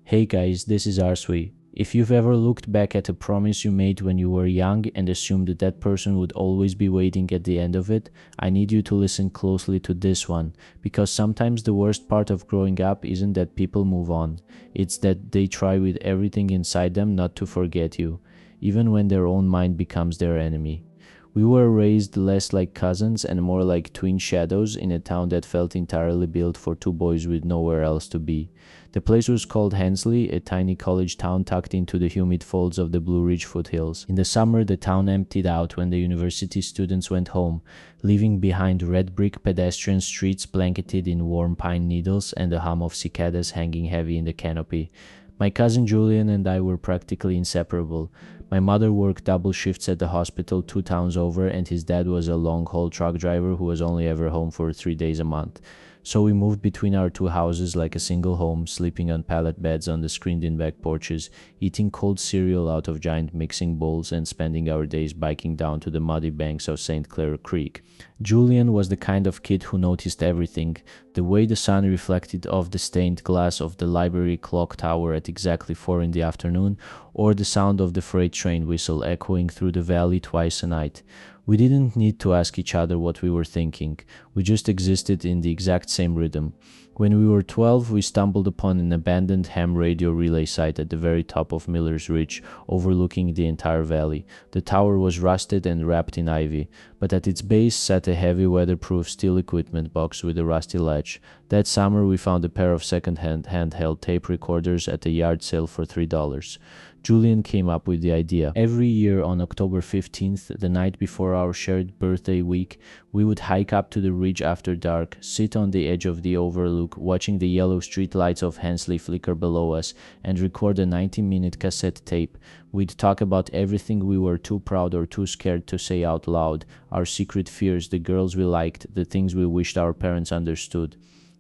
Hey guys, this is Arswi. If you've ever looked back at a promise you made when you were young and assumed that that person would always be waiting at the end of it, I need you to listen closely to this one, because sometimes the worst part of growing up isn't that people move on, it's that they try with everything inside them not to forget you, even when their own mind becomes their enemy. We were raised less like cousins and more like twin shadows in a town that felt entirely built for two boys with nowhere else to be. The place was called Hensley, a tiny college town tucked into the humid folds of the Blue Ridge foothills. In the summer, the town emptied out when the university students went home, leaving behind red brick pedestrian streets blanketed in warm pine needles and the hum of cicadas hanging heavy in the canopy. My cousin Julian and I were practically inseparable. My mother worked double shifts at the hospital 2 towns over, and his dad was a long-haul truck driver who was only ever home for 3 days a month. So we moved between our two houses like a single home, sleeping on pallet beds on the screened-in back porches, eating cold cereal out of giant mixing bowls, and spending our days biking down to the muddy banks of St. Clair Creek. Julian was the kind of kid who noticed everything: the way the sun reflected off the stained glass of the library clock tower at exactly 4 in the afternoon, or the sound of the freight train whistle echoing through the valley twice a night. We didn't need to ask each other what we were thinking. We just existed in the exact same rhythm. When we were 12, we stumbled upon an abandoned ham radio relay site at the very top of Miller's Ridge, overlooking the entire valley. The tower was rusted and wrapped in ivy, but at its base sat a heavy weatherproof steel equipment box with a rusty latch. That summer, we found a pair of second-hand handheld tape recorders at a yard sale for $3. Julian came up with the idea. Every year on October 15th, the night before our shared birthday week, we would hike up to the ridge after dark, sit on the edge of the overlook, watching the yellow streetlights of Hensley flicker below us, and record a 90-minute cassette tape. We'd talk about everything we were too proud or too scared to say out loud: our secret fears, the girls we liked, the things we wished our parents understood.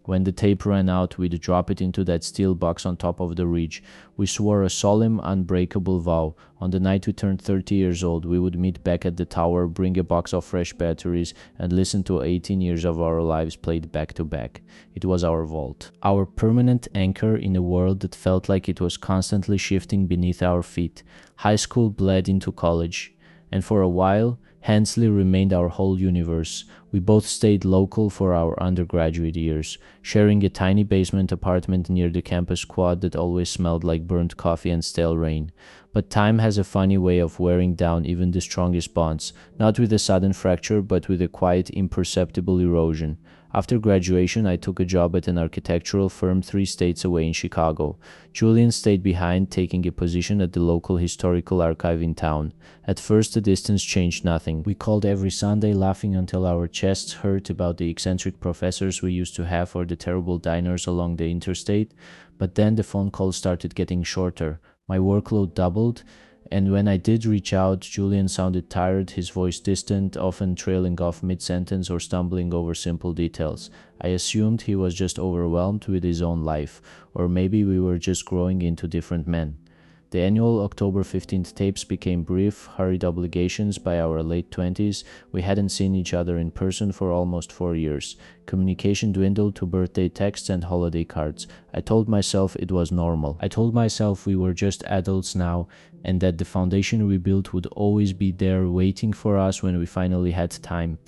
When the tape ran out, we'd drop it into that steel box on top of the ridge. We swore a solemn, unbreakable vow. On the night we turned 30 years old, we would meet back at the tower, bring a box of fresh batteries, and listen to 18 years of our lives played back to back. It was our vault, our permanent anchor in a world that felt like it was constantly shifting beneath our feet. High school bled into college, and for a while, Hensley remained our whole universe. We both stayed local for our undergraduate years, sharing a tiny basement apartment near the campus quad that always smelled like burnt coffee and stale rain. But time has a funny way of wearing down even the strongest bonds, not with a sudden fracture, but with a quiet, imperceptible erosion. After graduation, I took a job at an architectural firm 3 states away in Chicago. Julian stayed behind, taking a position at the local historical archive in town. At first, the distance changed nothing. We called every Sunday, laughing until our chests hurt about the eccentric professors we used to have or the terrible diners along the interstate. But then the phone calls started getting shorter. My workload doubled, and when I did reach out, Julian sounded tired, his voice distant, often trailing off mid-sentence or stumbling over simple details. I assumed he was just overwhelmed with his own life, or maybe we were just growing into different men. The annual October 15th tapes became brief, hurried obligations by our late 20s. We hadn't seen each other in person for almost 4 years. Communication dwindled to birthday texts and holiday cards. I told myself it was normal. I told myself we were just adults now, and that the foundation we built would always be there waiting for us when we finally had time.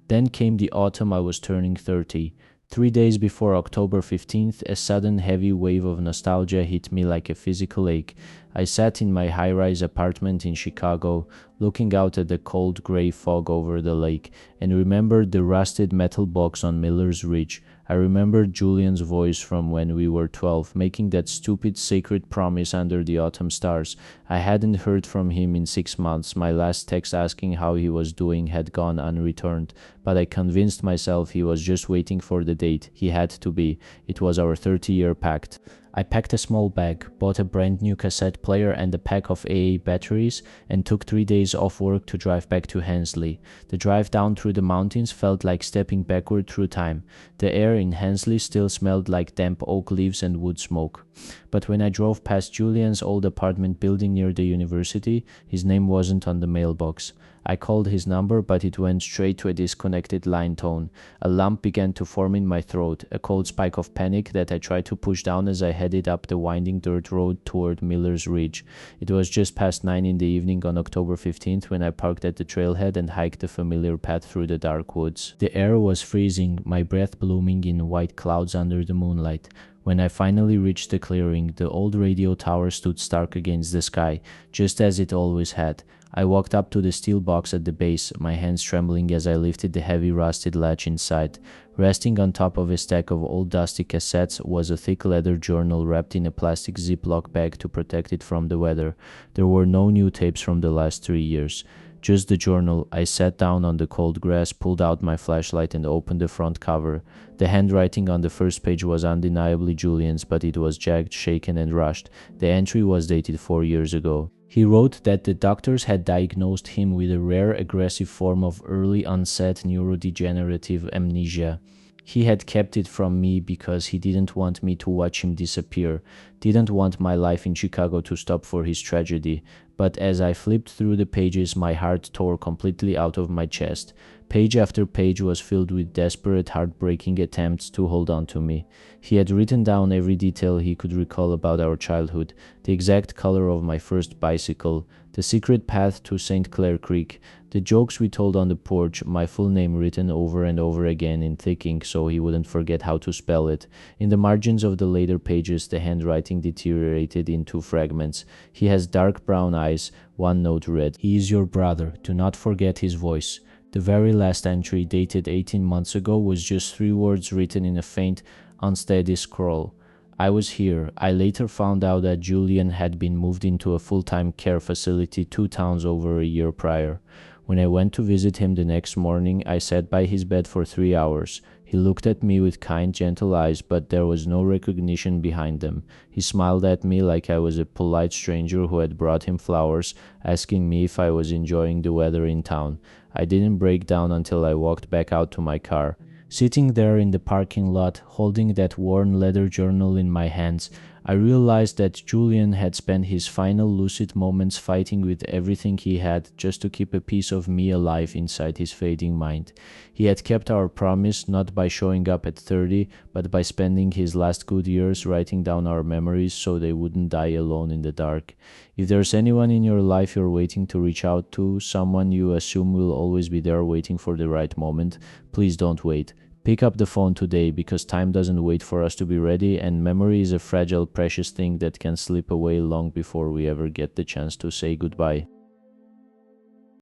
Then came the autumn I was turning 30. 3 days before October 15th, a sudden heavy wave of nostalgia hit me like a physical ache. I sat in my high-rise apartment in Chicago, looking out at the cold gray fog over the lake, and remembered the rusted metal box on Miller's Ridge. I remembered Julian's voice from when we were 12, making that stupid sacred promise under the autumn stars. I hadn't heard from him in 6 months. My last text asking how he was doing had gone unreturned, but I convinced myself he was just waiting for the date. He had to be. It was our 30-year pact. I packed a small bag, bought a brand new cassette player and a pack of AA batteries, and took 3 days off work to drive back to Hensley. The drive down through the mountains felt like stepping backward through time. The air in Hensley still smelled like damp oak leaves and wood smoke. But when I drove past Julian's old apartment building near the university, his name wasn't on the mailbox. I called his number, but it went straight to a disconnected line tone. A lump began to form in my throat, a cold spike of panic that I tried to push down as I headed up the winding dirt road toward Miller's Ridge. It was just past 9 in the evening on October 15th when I parked at the trailhead and hiked the familiar path through the dark woods. The air was freezing, my breath blooming in white clouds under the moonlight. When I finally reached the clearing, the old radio tower stood stark against the sky, just as it always had. I walked up to the steel box at the base, my hands trembling as I lifted the heavy rusted latch inside. Resting on top of a stack of old dusty cassettes was a thick leather journal wrapped in a plastic Ziploc bag to protect it from the weather. There were no new tapes from the last 3 years. Just the journal. I sat down on the cold grass, pulled out my flashlight and opened the front cover. The handwriting on the first page was undeniably Julian's, but it was jagged, shaken and rushed. The entry was dated 4 years ago. He wrote that the doctors had diagnosed him with a rare aggressive form of early onset neurodegenerative amnesia. He had kept it from me because he didn't want me to watch him disappear, didn't want my life in Chicago to stop for his tragedy. But as I flipped through the pages, my heart tore completely out of my chest. Page after page was filled with desperate, heartbreaking attempts to hold on to me. He had written down every detail he could recall about our childhood, the exact color of my first bicycle, the secret path to St. Clair Creek, the jokes we told on the porch, my full name written over and over again in thick ink so he wouldn't forget how to spell it. In the margins of the later pages, the handwriting deteriorated into fragments. He has dark brown eyes, one note read, "He is your brother, do not forget his voice." The very last entry, dated 18 months ago, was just 3 words written in a faint, unsteady scrawl. I was here. I later found out that Julian had been moved into a full-time care facility 2 towns over a year prior. When I went to visit him the next morning, I sat by his bed for 3 hours. He looked at me with kind, gentle eyes, but there was no recognition behind them. He smiled at me like I was a polite stranger who had brought him flowers, asking me if I was enjoying the weather in town. I didn't break down until I walked back out to my car. Sitting there in the parking lot, holding that worn leather journal in my hands, I realized that Julian had spent his final lucid moments fighting with everything he had just to keep a piece of me alive inside his fading mind. He had kept our promise not by showing up at 30, but by spending his last good years writing down our memories so they wouldn't die alone in the dark. If there's anyone in your life you're waiting to reach out to, someone you assume will always be there waiting for the right moment, please don't wait. Pick up the phone today, because time doesn't wait for us to be ready, and memory is a fragile, precious thing that can slip away long before we ever get the chance to say goodbye.